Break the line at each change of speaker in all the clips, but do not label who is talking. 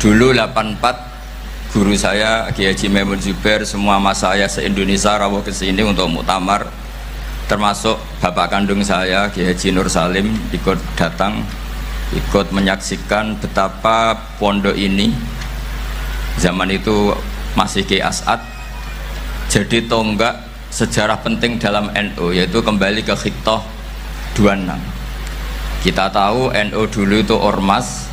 Dulu 84 guru saya Kiai Haji Maimun Zubair, semua mas saya se-Indonesia rawuh ke sini untuk muktamar, termasuk bapak kandung saya Kiai Haji Nur Salim ikut datang, ikut menyaksikan betapa pondok ini zaman itu masih Kiai As'ad jadi tonggak sejarah penting dalam NU, yaitu kembali ke Khittah 26. Kita tahu NU dulu itu ormas,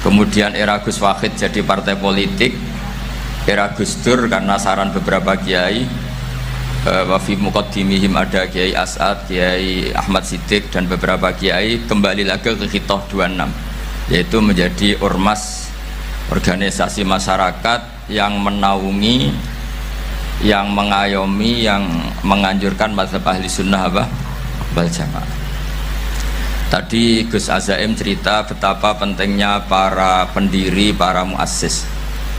kemudian era Gus Wahid jadi partai politik, era Gus Dur karena saran beberapa kiai, wafi muqaddimihim ada Kiai As'ad, Kiai Ahmad Siddiq dan beberapa kiai, kembali lagi ke Khittah 26, yaitu menjadi ormas, organisasi masyarakat yang menaungi, yang mengayomi, yang menganjurkan mazhab ahli sunnah wal jamaah. Tadi Gus Azaim cerita betapa pentingnya para pendiri, para muassis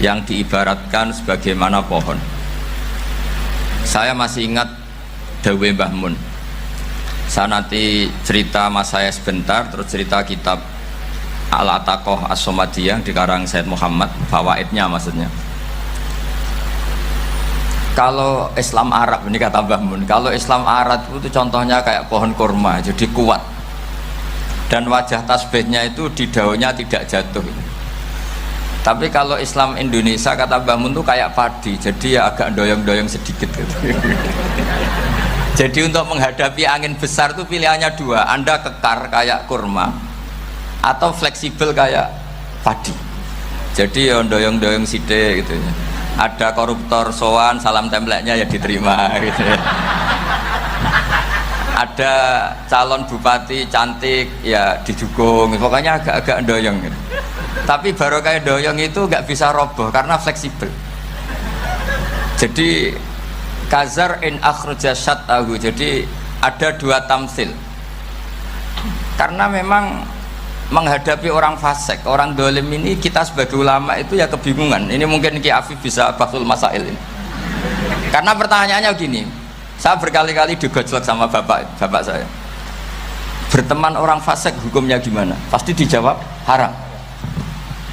yang diibaratkan sebagaimana pohon. Saya masih ingat Dawe Mbah Mun. Saya nanti cerita mas saya sebentar, terus cerita kitab Al-Ataqoh As-Somadiyah dikarang Said Muhammad, fawaidnya maksudnya. Kalau Islam Arab, ini kata Mbah Mun, kalau Islam Arab itu contohnya kayak pohon kurma, jadi kuat, dan wajah tasbihnya itu di daunnya tidak jatuh. Tapi kalau Islam Indonesia kata Mbah Mun itu kayak padi, jadi ya agak doyong-doyong sedikit gitu. Jadi untuk menghadapi angin besar itu pilihannya dua, Anda kekar kayak kurma atau fleksibel kayak padi. Jadi ya doyong-doyong sidik gitu ya. Ada koruptor sowan, salam templeknya ya diterima gitu ya. Ada calon bupati cantik ya didukung, pokoknya agak-agak doyong gitu. Tapi baru kayak doyong itu nggak bisa roboh karena fleksibel. Jadi kazar in akhraja syatahu, jadi ada dua tamsil. Karena memang menghadapi orang fasik, orang dolim ini, kita sebagai ulama itu ya kebingungan. Ini mungkin Ki Afif bisa bahsul masail ini. Karena pertanyaannya gini, saya berkali-kali digojlok sama bapak saya. Berteman orang fasik hukumnya gimana? Pasti dijawab haram.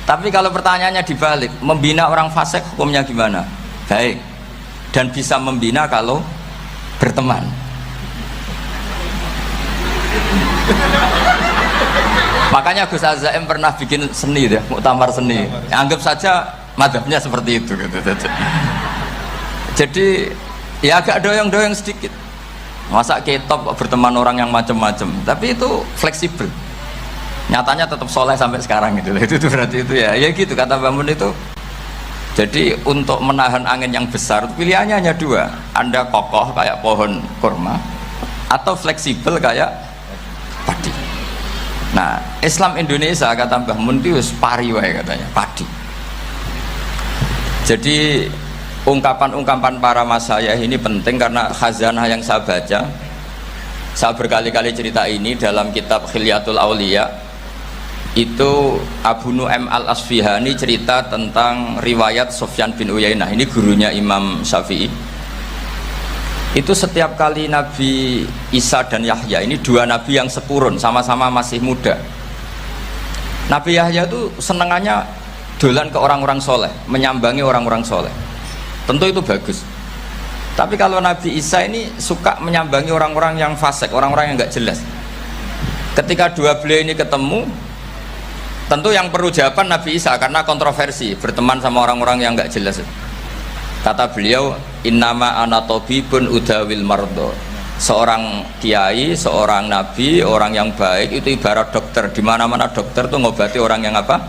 Tapi kalau pertanyaannya dibalik, membina orang fasik hukumnya gimana? Baik. Dan bisa membina kalau berteman. Makanya Gus Azaim pernah bikin seni deh, muktamar seni. Anggap saja madhabnya seperti itu gitu. Jadi ya agak doyong-doyong sedikit. Masa ketop berteman orang yang macam-macam, tapi itu fleksibel. Nyatanya tetap soleh sampai sekarang gitu. Itu berarti itu ya gitu kata Bamun itu. Jadi untuk menahan angin yang besar pilihannya hanya dua. Anda kokoh kayak pohon kurma atau fleksibel kayak padi. Nah, Islam Indonesia kata Mbah Mun itu pari wae katanya, padi. Jadi ungkapan-ungkapan para mas saya ini penting karena khazanah yang saya baca. Saya berkali-kali cerita ini dalam kitab Khilyatul Auliya. Itu Abu Nu'aim Al-Asfihani cerita tentang riwayat Sufyan bin Uyainah. Ini gurunya Imam Syafi'i. Itu setiap kali Nabi Isa dan Yahya, ini dua nabi yang sekurun, sama-sama masih muda. Nabi Yahya itu senengannya dolan ke orang-orang soleh, menyambangi orang-orang soleh. Tentu itu bagus. Tapi kalau Nabi Isa ini suka menyambangi orang-orang yang fasik, orang-orang yang nggak jelas. Ketika dua beliau ini ketemu, tentu yang perlu jawaban Nabi Isa karena kontroversi, berteman sama orang-orang yang nggak jelas. Kata beliau, innama ana tabibun udawil mardo. Seorang kiai, seorang nabi, orang yang baik itu ibarat dokter. Di mana-mana dokter tuh ngobati orang yang apa?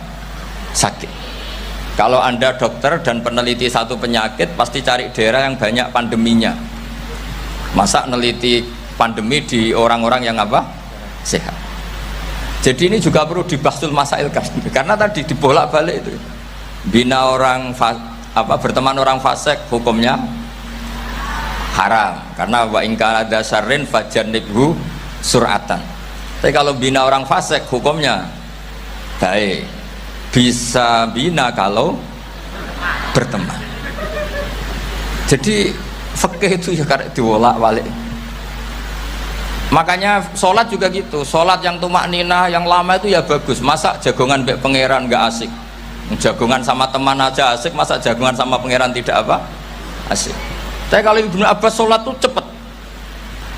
Sakit. Kalau Anda dokter dan peneliti satu penyakit, pasti cari daerah yang banyak pandeminya. Masa neliti pandemi di orang-orang yang apa? Sehat. Jadi ini juga perlu dibahsul masail kan. Karena tadi dibolak-balik itu. Bina orang berteman orang fasik hukumnya haram karena wa in kana dasarin fajannibhu sur'atan. Tapi kalau bina orang fasik hukumnya baik, bisa bina kalau berteman. Jadi fikih itu ya karek diwolak-walik. Makanya sholat juga gitu, sholat yang tumak ninah yang lama itu ya bagus. Masa jagongan mbek pangeran nggak asik, Jagungan sama teman aja asik, masa jagungan sama pangeran tidak apa? Asik. Tapi kalau Ibnu Abbas sholat tuh cepet.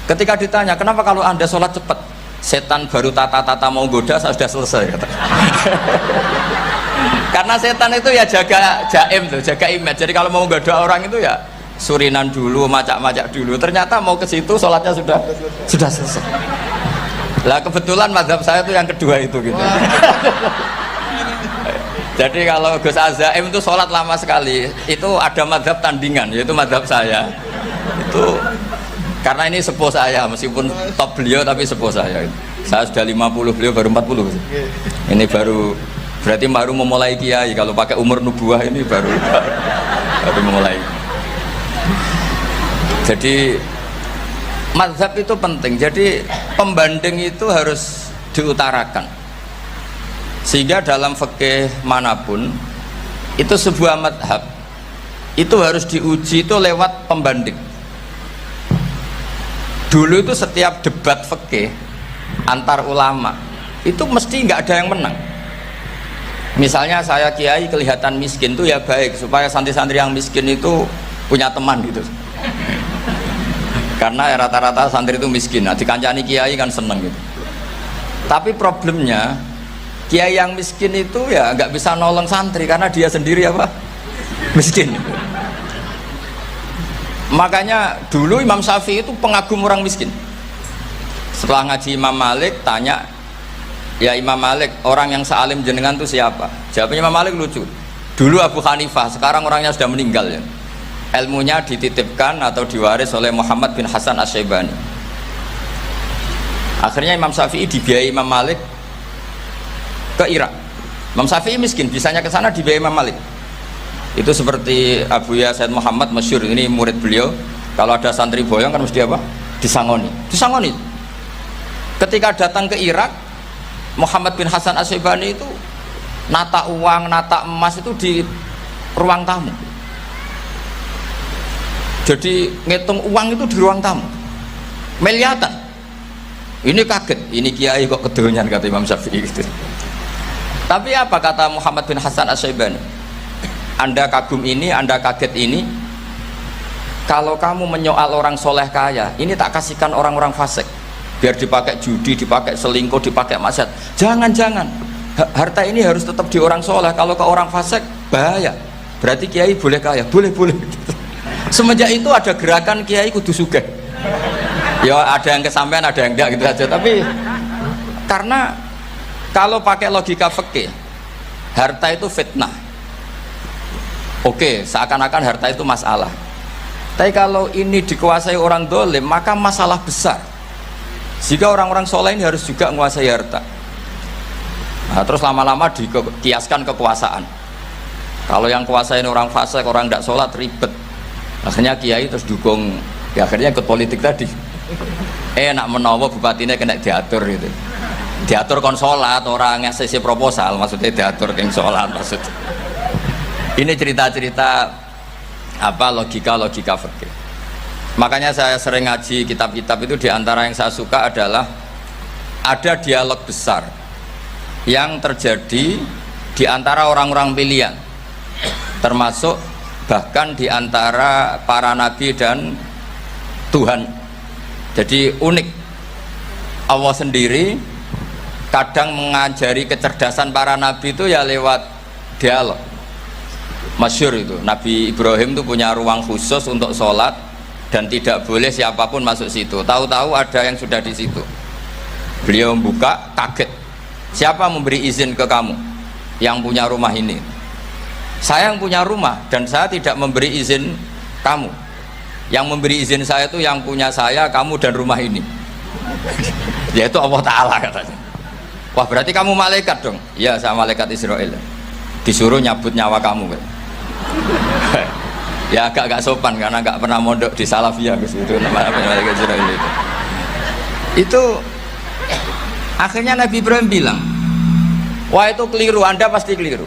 Ketika ditanya, kenapa kalau anda sholat cepet? Setan baru tata-tata mau goda, saya sudah selesai. Kata. Karena setan itu ya jaga jaim tuh, jaga image. Jadi kalau mau goda orang itu ya surinan dulu, macak-macak dulu. Ternyata mau ke situ sholatnya sudah selesai. Lah kebetulan mazhab saya itu yang kedua itu gitu. Jadi kalau Gus Azaim itu sholat lama sekali, itu ada mazhab tandingan, yaitu mazhab saya. Itu karena ini sepuh saya, meskipun top beliau tapi sepuh saya. Saya sudah 50, beliau baru 40. Ini berarti baru memulai kiai. Kalau pakai umur nubuah ini baru memulai. Jadi mazhab itu penting. Jadi pembanding itu harus diutarakan. Sehingga dalam fikih manapun itu sebuah madhab itu harus diuji itu lewat pembanding. Dulu itu setiap debat fikih antar ulama itu mesti nggak ada yang menang. Misalnya saya kiai kelihatan miskin tuh ya baik supaya santri-santri yang miskin itu punya teman gitu. Karena rata-rata santri itu miskin. Nah, dikancani kiai kan seneng gitu. Tapi problemnya kiai yang miskin itu ya nggak bisa nolong santri karena dia sendiri apa miskin. Makanya dulu Imam Syafi'i itu pengagum orang miskin. Setelah ngaji Imam Malik tanya, ya Imam Malik orang yang sealim jenengan itu siapa? Jawabnya Imam Malik lucu. Dulu Abu Hanifah, sekarang orangnya sudah meninggal ya. Ilmunya dititipkan atau diwaris oleh Muhammad bin Hasan Asy-Syaibani. Akhirnya Imam Syafi'i dibiayai Imam Malik ke Irak. Imam Syafi'i miskin, bisanya ke sana dibiayai Imam Malik. Itu seperti Abu Ya Said Muhammad masyhur, ini murid beliau. Kalau ada santri boyong kan mesti apa? Disangoni. Ketika datang ke Irak, Muhammad bin Hasan Asy-Syaibani itu nata uang, nata emas itu di ruang tamu. Jadi ngitung uang itu di ruang tamu. Miliatan. Ini kaget, ini kiai kok kedonyan kata Imam Syafi'i gitu. Tapi apa kata Muhammad bin Hasan Asy-Syaibani? Anda kagum ini, Anda kaget ini. Kalau kamu menyoal orang soleh kaya, ini tak kasihkan orang-orang fasik, biar dipakai judi, dipakai selingkuh, dipakai maksiat. Jangan-jangan harta ini harus tetap di orang soleh. Kalau ke orang fasik bahaya. Berarti kiai boleh kaya, boleh. Semenjak itu ada gerakan kiai kudu sugih. Ya ada yang kesampaian, ada yang enggak gitu aja. Tapi karena kalau pakai logika fikih, harta itu fitnah. Oke, seakan-akan harta itu masalah. Tapi kalau ini dikuasai orang dolim, maka masalah besar. Jika orang-orang soleh ini harus juga menguasai harta. Nah, terus lama-lama dikiaskan kekuasaan. Kalau yang kuasain orang fasik, orang tidak sholat ribet. Akhirnya kiai terus dukung, ya akhirnya ikut politik tadi. Nak menawa bupatinya kena diatur gitu. Diatur kon sholat, orang ngasih proposal, maksudnya diatur yang sholat maksudnya. Ini cerita-cerita apa logika fikih. Makanya saya sering ngaji kitab-kitab itu, diantara yang saya suka adalah ada dialog besar yang terjadi di antara orang-orang pilihan, termasuk bahkan di antara para nabi dan Tuhan. Jadi unik, Allah sendiri kadang mengajari kecerdasan para nabi itu ya lewat dialog. Masyhur itu, Nabi Ibrahim itu punya ruang khusus untuk sholat dan tidak boleh siapapun masuk situ. Tahu-tahu ada yang sudah di situ. Beliau membuka, kaget. Siapa memberi izin ke kamu yang punya rumah ini? Saya yang punya rumah dan saya tidak memberi izin kamu. Yang memberi izin saya itu yang punya saya, kamu dan rumah ini. Yaitu Allah Ta'ala katanya. Wah berarti kamu malaikat dong? Iya, saya malaikat Israel. Disuruh nyabut nyawa kamu kan? Ya agak sopan karena nggak pernah mondok di Salafiyah gitu, namanya malaikat Israel itu. Itu akhirnya Nabi Ibrahim bilang, wah itu keliru, Anda pasti keliru.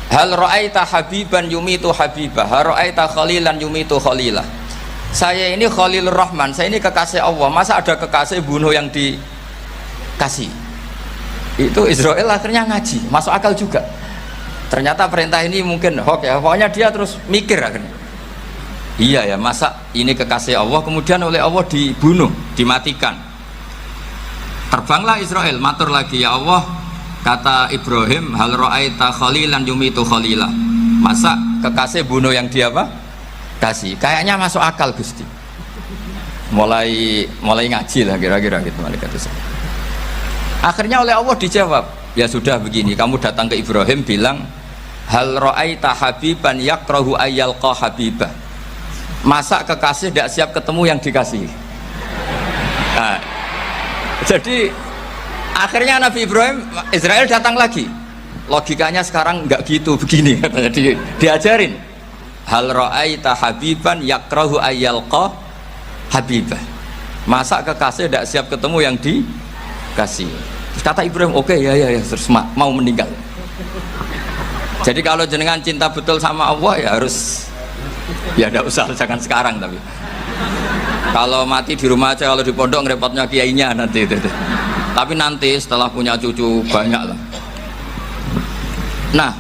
Hal ra'aita habiban yumitu habibah, hal ra'aita khalilan yumitu khalilah. Saya ini Khalilur Rahman, saya ini kekasih Allah, masa ada kekasih bunuh yang dikasih? Itu Israel akhirnya ngaji, masuk akal juga. Ternyata perintah ini mungkin hoax ya, pokoknya dia terus mikir akhirnya. Iya ya, masa ini kekasih Allah kemudian oleh Allah dibunuh, dimatikan. Terbanglah Israel, matur lagi, ya Allah, kata Ibrahim, hal ra'aita khalilan yumitu khalila. Masa kekasih bunuh yang dia apa? Kasih. Kayaknya masuk akal Gusti. Mulai ngaji lah kira-kira gitu malaikat itu. Akhirnya oleh Allah dijawab, ya sudah begini, kamu datang ke Ibrahim bilang, hal ra'aita habiban yakrahu ayyalqa habibah. Masa kekasih tidak siap ketemu yang dikasih. Nah, jadi akhirnya Nabi Ibrahim, Israel datang lagi. Logikanya sekarang nggak gitu, begini katanya, diajarin. Hal ra'aita habiban yakrahu ayyalqa habibah. Masa kekasih tidak siap ketemu yang dikasih. Kata Ibrahim, oke, ya terus mau meninggal. Jadi kalau jenengan cinta betul sama Allah ya harus, ya tidak usah, jangan sekarang. Tapi kalau mati di rumah aja, kalau di pondok ngerepotnya kiainya nanti itu. Tapi nanti setelah punya cucu banyak lah. Nah,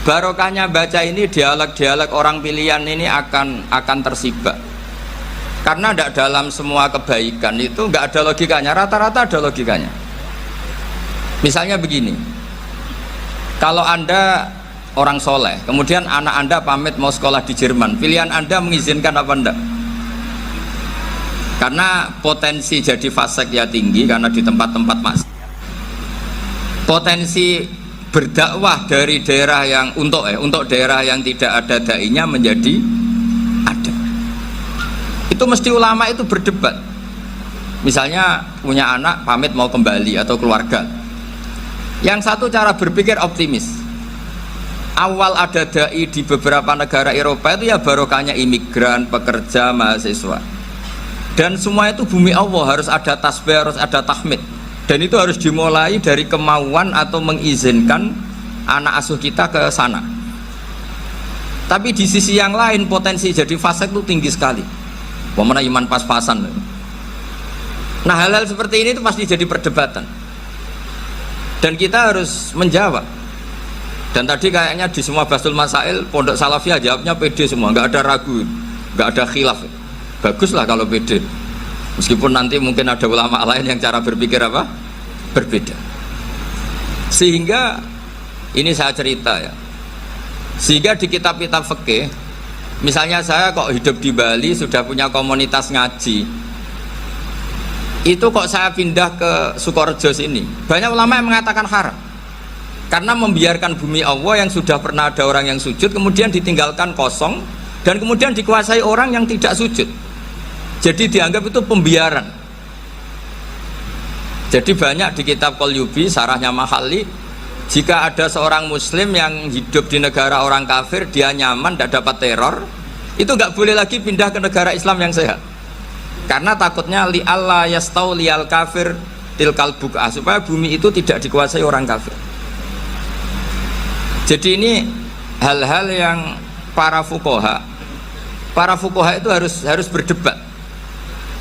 barokahnya baca ini, dialog-dialog orang pilihan ini akan tersibak. Karena tidak dalam semua kebaikan itu nggak ada logikanya, rata-rata ada logikanya. Misalnya begini, kalau Anda orang soleh, kemudian anak Anda pamit mau sekolah di Jerman, pilihan Anda mengizinkan apa enggak? Karena potensi jadi fasik ya tinggi, karena di tempat-tempat maksiat. Potensi berdakwah dari daerah yang untuk daerah yang tidak ada dai-nya menjadi ada. Itu mesti ulama itu berdebat. Misalnya punya anak pamit mau kembali atau keluarga. Yang satu cara berpikir optimis. Awal ada dai di beberapa negara Eropa itu ya barokahnya imigran, pekerja, mahasiswa. Dan semua itu bumi Allah, harus ada tasbih, harus ada tahmid. Dan itu harus dimulai dari kemauan atau mengizinkan anak asuh kita ke sana. Tapi di sisi yang lain potensi jadi fasik itu tinggi sekali. Wamana iman pas-pasan. Nah, hal-hal seperti ini itu pasti jadi perdebatan. Dan kita harus menjawab. Dan tadi kayaknya di semua Basul Masail Pondok Salafiyah jawabnya pede semua, nggak ada ragu, nggak ada khilaf. Baguslah kalau pede. Meskipun nanti mungkin ada ulama lain yang cara berpikir apa? Berbeda. Sehingga ini saya cerita ya. Sehingga di kitab-kitab fikih, misalnya saya kok hidup di Bali sudah punya komunitas ngaji. Itu kok saya pindah ke Sukorejo sini, banyak ulama yang mengatakan haram. Karena membiarkan bumi Allah yang sudah pernah ada orang yang sujud kemudian ditinggalkan kosong dan kemudian dikuasai orang yang tidak sujud. Jadi dianggap itu pembiaran. Jadi banyak di kitab Qalyubi, sarahnya Mahalli, jika ada seorang muslim yang hidup di negara orang kafir, dia nyaman, tidak dapat teror, itu nggak boleh lagi pindah ke negara Islam yang sehat. Karena takutnya li Allah yastau liyal kafir tilkal buk'ah, supaya bumi itu tidak dikuasai orang kafir. Jadi ini hal-hal yang para fuqaha itu harus berdebat.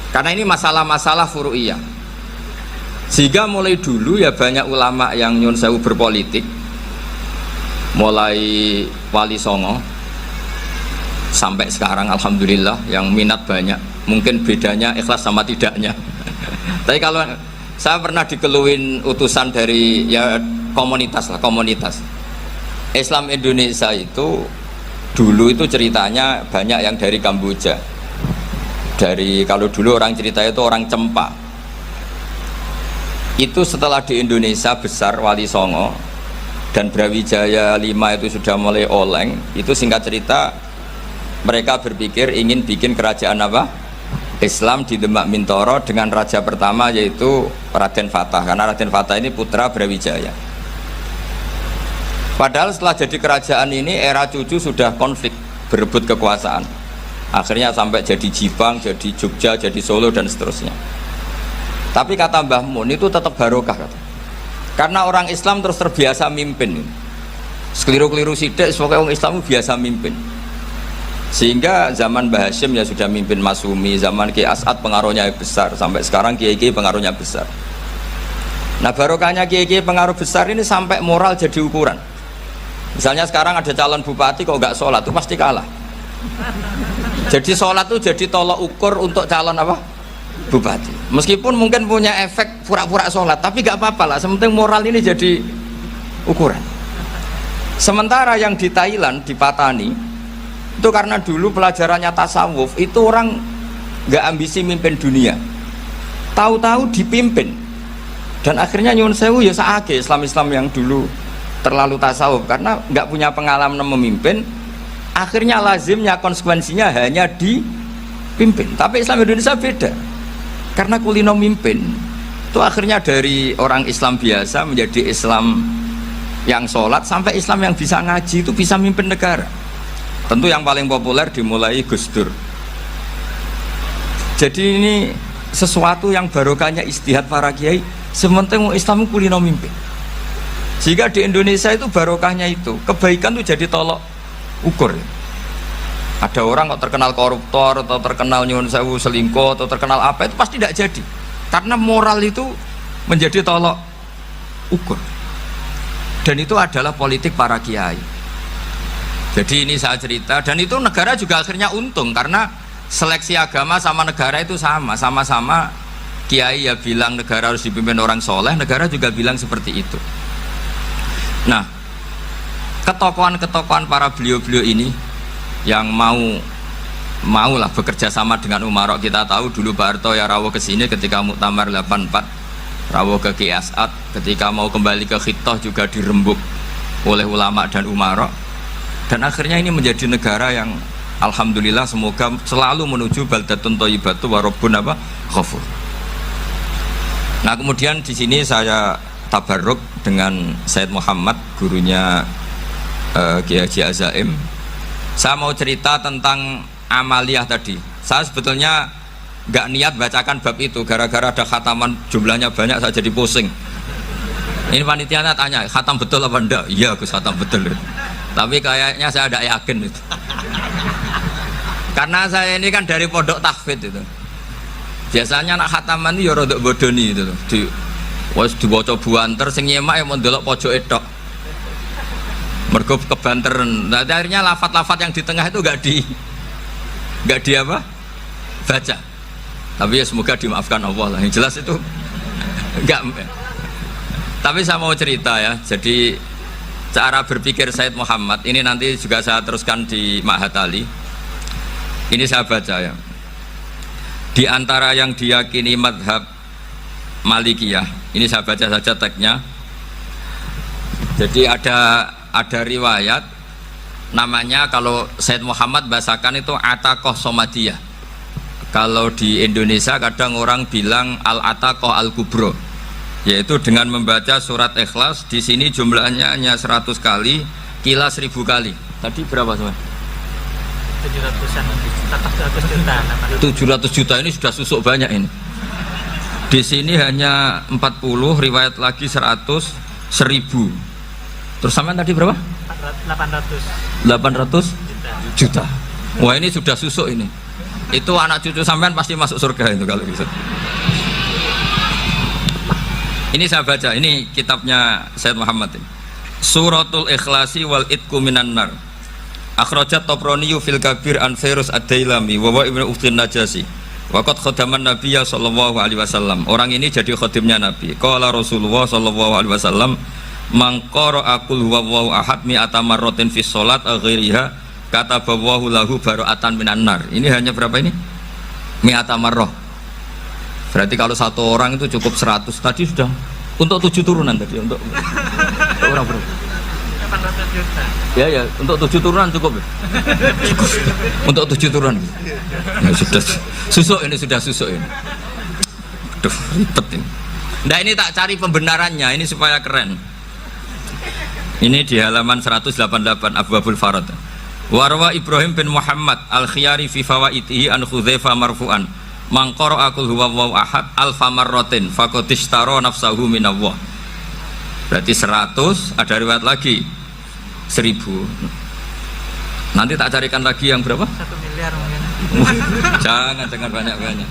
Karena ini masalah-masalah furu'iyah. Sehingga mulai dulu ya banyak ulama yang nyun sewu berpolitik, mulai Wali Songo sampai sekarang alhamdulillah yang minat banyak. Mungkin bedanya ikhlas sama tidaknya. Tapi kalau saya pernah dikeluhin utusan dari ya komunitas Islam Indonesia itu dulu itu ceritanya banyak yang dari Kamboja. Dari kalau dulu orang cerita itu orang Cempa. Itu setelah di Indonesia besar Wali Songo dan Brawijaya 5 itu sudah mulai oleng. Itu singkat cerita mereka berpikir ingin bikin kerajaan apa? Islam di Demak Mintoro dengan raja pertama yaitu Raden Fatah, karena Raden Fatah ini putra Brawijaya. Padahal setelah jadi kerajaan ini era cucu sudah konflik, berebut kekuasaan. Akhirnya sampai jadi Jipang, jadi Jogja, jadi Solo dan seterusnya. Tapi kata Mbah Mun itu tetap barokah kata. Karena orang Islam terus terbiasa mimpin. Sekeliru-keliru sidik, pokoknya orang Islam biasa mimpin. Sehingga zaman Mbah Hashim ya sudah mimpin Masumi, zaman Ki As'ad pengaruhnya besar, sampai sekarang Kiai-Kiai pengaruhnya besar. Nah barokahnya Kiai-Kiai pengaruh besar ini sampai moral jadi ukuran. Misalnya sekarang ada calon bupati kok nggak sholat, itu pasti kalah. Jadi sholat itu jadi tolok ukur untuk calon apa? Bupati. Meskipun mungkin punya efek pura-pura sholat, tapi nggak apa-apa lah. Sementing moral ini jadi ukuran. Sementara yang di Thailand, di Patani, itu karena dulu pelajarannya tasawuf, itu orang nggak ambisi mimpin dunia. Tahu-tahu dipimpin. Dan akhirnya nyuwun sewu ya saake Islam-Islam yang dulu terlalu tasawuf karena nggak punya pengalaman memimpin, akhirnya lazimnya konsekuensinya hanya dipimpin. Tapi Islam Indonesia beda karena kulino mimpin itu akhirnya dari orang Islam biasa menjadi Islam yang sholat sampai Islam yang bisa ngaji, itu bisa mimpin negara. Tentu yang paling populer dimulai Gus Dur. Jadi ini sesuatu yang barokahnya istihad para kiai, sementing Islam kulino mimpin. Jika di Indonesia itu barokahnya itu, kebaikan itu jadi tolok ukur. Ada orang kok terkenal koruptor atau terkenal nyuwun sewu selingkuh atau terkenal apa, itu pasti tidak jadi. Karena moral itu menjadi tolok ukur. Dan itu adalah politik para kiai. Jadi ini saya cerita, dan itu negara juga akhirnya untung karena seleksi agama sama negara itu sama-sama kiai ya bilang negara harus dipimpin orang soleh, negara juga bilang seperti itu. Nah, ketokohan-ketokohan para beliau-beliau ini yang maulah bekerja sama dengan Umarok. Kita tahu dulu Pak Harto ya rawuh ke sini ketika Muktamar 84, rawuh ke Ki As'ad, ketika mau kembali ke Khittah juga dirembuk oleh ulama dan Umarok. Dan akhirnya ini menjadi negara yang alhamdulillah semoga selalu menuju baldatun thayyibatu wa rabbun ghafur. Nah, kemudian di sini saya tabarruk dengan Said Muhammad, gurunya Kiai Haji Azaim. Saya mau cerita tentang amaliyah tadi. Saya sebetulnya nggak niat bacakan bab itu, gara-gara ada khataman jumlahnya banyak saya jadi pusing. Ini panitianya tanya, khatam betul apa enggak? Iya Gus, khatam betul. Tapi kayaknya saya tidak yakin itu. Karena saya ini kan dari pondok tahfidz itu. Biasanya anak khataman itu ya rodok bodoni itu di wis diwaca buanter sing nyemak ya mendelok pojoke tok. Mergo kebanteren. Nah, akhirnya lafat-lafat yang di tengah itu enggak di apa? Baca. Tapi ya semoga dimaafkan Allah lah. Yang jelas itu enggak. Tapi saya mau cerita ya. Jadi cara berpikir Said Muhammad ini nanti juga saya teruskan di Ma'had Ali. Ini saya baca ya. Di antara yang diyakini madhab Malikiyah, ini saya baca saja teksnya. Jadi ada riwayat namanya, kalau Said Muhammad bahasakan itu Ataqoh Somadiyah. Kalau di Indonesia kadang orang bilang Al-Ataqoh Al-Kubro, yaitu dengan membaca surat Ikhlas. Di sini jumlahnya hanya 100 kali, kila 1000 kali. Tadi berapa semua? 700 juta ini sudah susuk banyak ini. Di sini hanya 40, riwayat lagi 100, 1000. Terus sampean tadi berapa? 800 juta. Wah, ini sudah susuk ini. Itu anak cucu sampean pasti masuk surga itu kalau bisa. Ini saya baca, ini kitabnya Said Muhammad ini. Suratul Ikhlasi wal Itqu minan nar. Akhrajat Tabrani fil Kabir an Fairuz ad-Dailami wa Ibnu Uftin Najasi. Waqad khadaman Nabiyya sallallahu alaihi wasallam. Orang ini jadi khadimnya Nabi. Qala Rasulullah sallallahu alaihi wasallam, "Man qara'a qul huwallahu ahad mi'ata marratin fi shalat ghairiha kataballahu lahu bara'atan minan nar." Ini hanya berapa ini? Mi'ata marrah. Berarti kalau satu orang itu cukup 100. Tadi sudah untuk 7 turunan tadi untuk orang berapa? 800 juta. Ya, untuk 7 turunan cukup. Untuk 7 turunan. Ya, sudah susuk ini, sudah susuk ini. Aduh, ribet ini. Nah, ini tak cari pembenarannya ini supaya keren. Ini di halaman 188 Abwabul Farad. Warwa Ibrahim bin Muhammad Al-Khiyari fi fawaitihi an Hudzaifah marfu'an. Man qara'a qul huwallahu ahad alfa marratin faqad ishtara nafsahu minallah. Berarti 100, ada riwayat lagi 1000. Nanti tak carikan lagi yang berapa?
1 miliar mungkin.
Jangan banyak-banyak.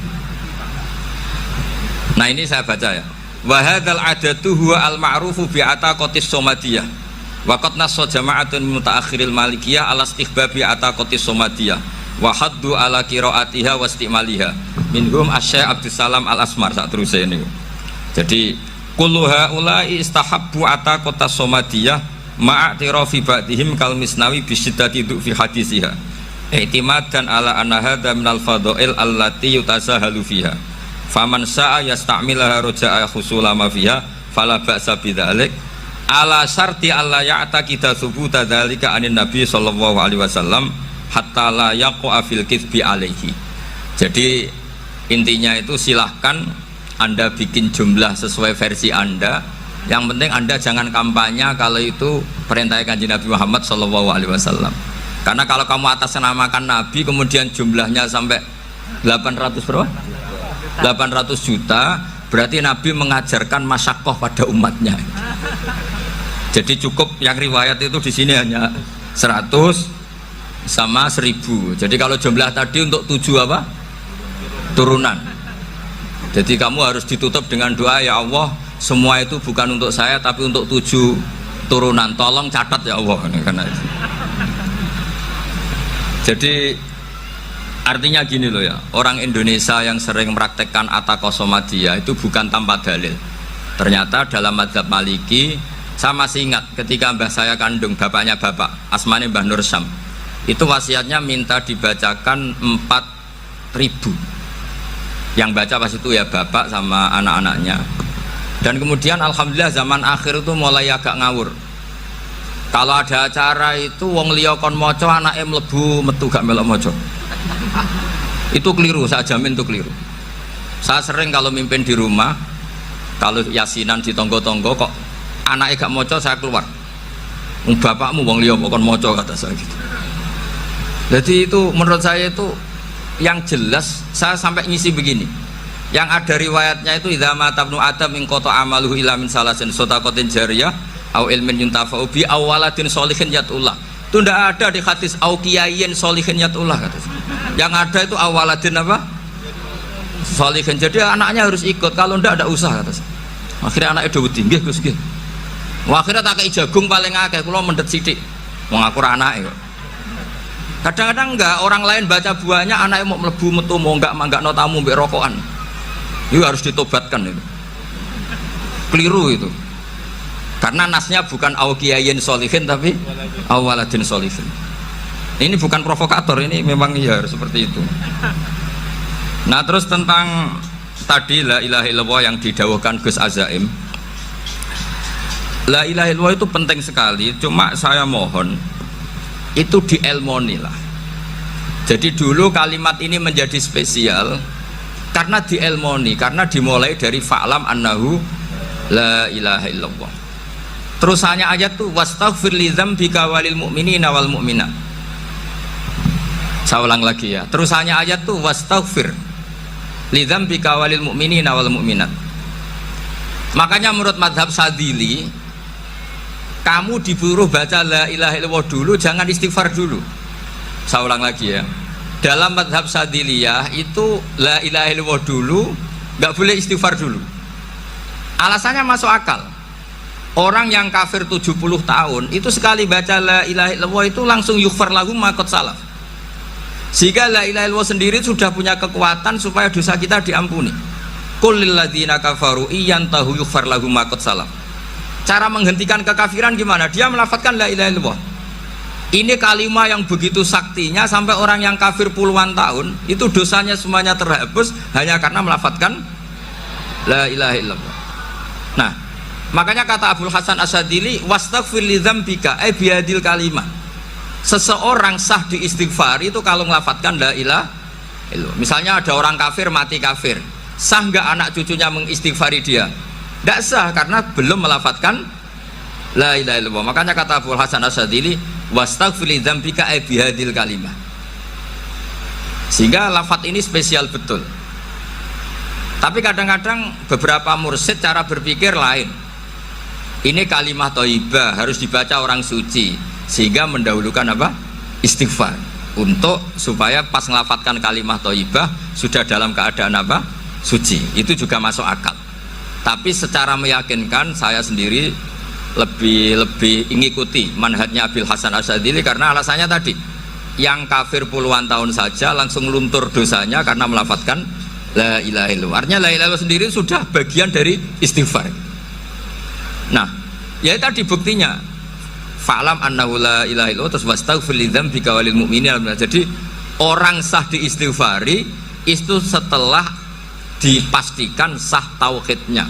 Nah, ini saya baca ya. Wa hadzal adatu huwa al-ma'rufu bi ataqatis somadiyah. Waqat nasso jama'atun mutaakhiril malikiyah ala istihbabi ataqati somadiyah wa haddu ala qiraatiha wa istimaliha minhum asy-Syaikh Abdus Salam Al-Asmar sak teruse niku. Jadi kullu haula'i istahabbu ataqata somadiyah ma'a tirafi ba'dihim kal misnawi bisyiddati fi hadisiha i'timadan ala anna hadza minal fadha'il allati yutasahalu fiha faman sa'a yasta'milaha raja'a husula ma fiha fala ba'sa bidzalik ala syarti alla ya'taqida thubuta dzalika anin nabi sallallahu alaihi wasallam hatta la yaqa fil kitsbi alaihi. Jadi intinya itu silahkan Anda bikin jumlah sesuai versi Anda, yang penting Anda jangan kampanye kalau itu perintah Kanjeng Nabi Muhammad sallallahu alaihi wasallam. Karena kalau kamu atasnamakan Nabi kemudian jumlahnya sampai 800 berapa? 800 juta, berarti Nabi mengajarkan masyaqqah pada umatnya. Jadi cukup yang riwayat itu di sini hanya 100 sama 1000. Jadi kalau jumlah tadi untuk 7 apa? Turunan. Jadi kamu harus ditutup dengan doa, ya Allah, semua itu bukan untuk saya tapi untuk 7 turunan. Tolong catat ya Allah. Karena itu. Jadi artinya gini loh ya, orang Indonesia yang sering mempraktekkan ataqah somadiyah itu bukan tanpa dalil. Ternyata dalam mazhab Maliki, saya masih ingat ketika mbah saya kandung, bapaknya bapak, asmane Mbah Nur Syam, itu wasiatnya minta dibacakan 4.000. Yang baca pas itu ya bapak sama anak-anaknya. Dan kemudian alhamdulillah zaman akhir itu mulai agak ngawur. Kalau ada acara itu wong liya kon maca anake mlebu metu gak melok maca. Itu keliru, saya jamin itu keliru. Saya sering kalau mimpin di rumah, kalau yasinan di tonggo-tonggo kok anaknya gak moco, saya keluar. Bapakmu wong liya kok kon moco, kata saya gitu. Jadi itu menurut saya itu yang jelas. Saya sampai ngisi begini, yang ada riwayatnya itu idza mata ibnu adam min qata amaluhu ila min salasin shadaqatin jariyah au ilmin yuntafa'u bi aw waladin sholihin yatullah. Itu tidak ada di hadis au kiyayin sholihin yatullah, kata saya. Yang ada itu awaladin apa? Sholihin. Jadi anaknya harus ikut, kalau tidak ada usah, kata saya. Akhirnya anaknya udah tinggi Gus nggih. Wah, akhirnya tak kei jagung paling akeh, kula mendet sithik. Wong aku ra anake kok. Kadang-kadang enggak, orang lain baca buahnya anaknya mau mlebu metu mau enggak manggakno tamu mbek rokokan. Itu harus ditobatkan itu. Keliru itu. Karena nasnya bukan auqiyayin sholihin tapi awaladin sholihin. Ini bukan provokator, ini memang iya seperti itu. Nah, terus tentang tadi la ilaha illallah yang didawuhkan Gus Azaim. La ilaha illallah itu penting sekali, cuma saya mohon itu dielmoni lah. Jadi dulu kalimat ini menjadi spesial karena dielmoni, karena dimulai dari fa'lam annahu la ilaha illallah. Terusannya ayat tuh wastaghfir li dzambika walil mu'minina wal mu'minat. Saya ulang lagi ya. Terusannya ayat tuh wastaghfir li dzambika walil mu'minina wal mu'minat. Makanya menurut mazhab Sadili, kamu disuruh baca la ilaha illallah dulu, jangan istighfar dulu. Saya ulang lagi ya. Dalam mazhab Sadiliyah itu la ilaha illallah dulu, nggak boleh istighfar dulu. Alasannya masuk akal. Orang yang kafir 70 tahun itu sekali baca la ilaha illallah itu langsung yughfar lahum ma qad salaf. Sehingga la ilaha illallah sendiri sudah punya kekuatan supaya dosa kita diampuni. Qul lil ladzina kafaru iyantahu yughfar lahum ma qad salaf. Cara menghentikan kekafiran gimana? Dia melafadzkan la ilaha illallah. Ini kalimat yang begitu saktinya sampai orang yang kafir puluhan tahun itu dosanya semuanya terhapus hanya karena melafadzkan la ilaha illallah. Nah, makanya kata Abdul Hasan Asyadili wastaghfir li dzambika ay biadil kalimah. Seseorang sah di istighfar itu kalau melafadzkan la ilaha illallah. Misalnya ada orang kafir mati kafir, sah nggak anak cucunya mengistighfari dia? Tidak sah karena belum melafadzkan la ilaha illallah. Makanya kata Abdul Hasan Asyadili wastaghfir li dzambika ay bihadil kalimah. Sehingga lafadz ini spesial betul. Tapi kadang-kadang beberapa mursyid cara berpikir lain. Ini kalimat thayyibah harus dibaca orang suci, sehingga mendahulukan apa? Istighfar. Untuk supaya pas ngelafatkan kalimat thayyibah sudah dalam keadaan apa? Suci. Itu juga masuk akal. Tapi secara meyakinkan saya sendiri lebih mengikuti manhajnya Abil Hasan Asyadzili karena alasannya tadi, yang kafir puluhan tahun saja langsung luntur dosanya karena melafadzkan la ilaha illallah. Artinya la ilaha illallah sendiri sudah bagian dari istighfar. Nah, ya tadi buktinya fa'lam annahu la ilaha illallah terus wastaghfir lidzambika walil mu'minin. Jadi orang sah diistighfari itu setelah dipastikan sah tauhidnya.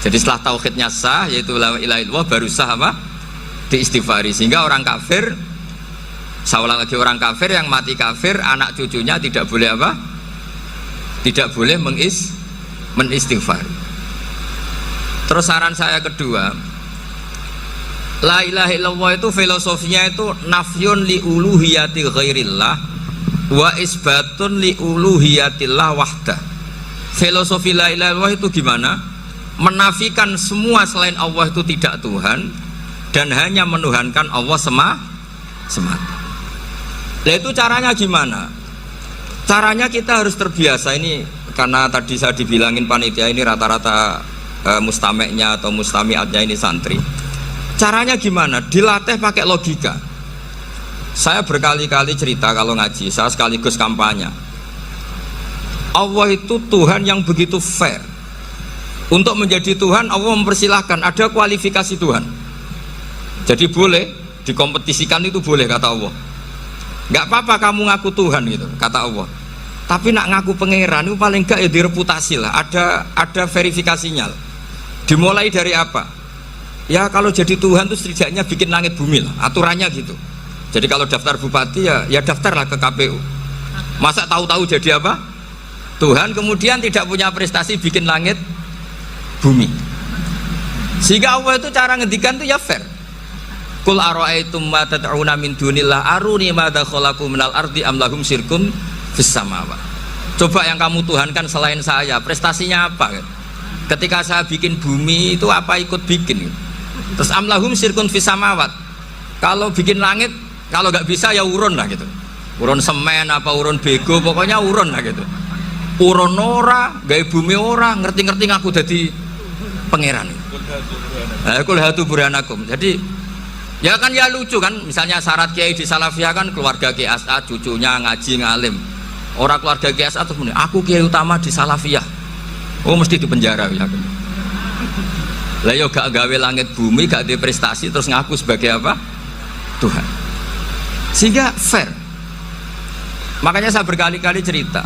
Jadi setelah tauhidnya sah yaitu la ilaha illallah baru sah apa? Diistighfari. Sehingga orang kafir, saya ulang lagi, orang kafir yang mati kafir anak cucunya tidak boleh apa? Tidak boleh menistighfari. Terus saran saya kedua, la ilaha illallah itu filosofinya itu nafyun li uluhiyati ghairillah wa isbatun li uluhiyatillah wahdah. Filosofi la ilaha illallah itu gimana? Menafikan semua selain Allah itu tidak Tuhan dan hanya menuhankan Allah semata. Nah itu caranya gimana? Caranya kita harus terbiasa ini, karena tadi saya dibilangin panitia ini rata-rata mustameknya atau mustamiatnya ini santri. Caranya gimana? Dilatih pakai logika. Saya berkali-kali cerita kalau ngaji, saya sekaligus kampanye. Allah itu Tuhan yang begitu fair. Untuk menjadi Tuhan Allah mempersilahkan, ada kualifikasi Tuhan. Jadi boleh dikompetisikan, itu boleh kata Allah. Nggak apa-apa kamu ngaku Tuhan gitu kata Allah. Tapi nak ngaku pangeran itu paling enggak ya direputasi lah. Ada verifikasinya. Dimulai dari apa? Ya kalau jadi Tuhan itu setidaknya bikin langit bumi lah. Aturannya gitu. Jadi kalau daftar bupati ya daftarlah ke KPU. Masa tahu-tahu jadi apa? Tuhan kemudian tidak punya prestasi bikin langit bumi. Sehingga Allah itu cara ngendikan itu ya fair. Qul ara'aitum ma tad'una min dunillah aruni madza khalaqu minal ardi am lahum syirkun fis samawat. Coba yang kamu tuhankan selain saya, prestasinya apa? Ketika saya bikin bumi itu apa ikut bikin? Terus am lahum syirkun fis samawat. Kalau bikin langit, kalau nggak bisa ya urun lah gitu. Urun semen apa urun bego, pokoknya urun lah gitu. Urun ora, gawe bumi ora, ngerti-ngerti ngaku dadi pangeran. Kul hatu burhanakum. Jadi ya kan ya lucu kan, misalnya syarat kiai di Salafiyah kan keluarga Kiai As'ad, cucunya ngaji ngalim. Orang keluarga Kiai As'ad terus aku kiai utama di Salafiyah. Oh mesti di penjara ya. Lah yo gak gawe langit bumi, gak ada prestasi terus ngaku sebagai apa? Tuhan. Sehingga fair. Makanya saya berkali-kali cerita.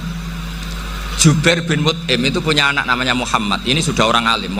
Jubair bin Mut'im itu punya anak namanya Muhammad. Ini sudah orang alim.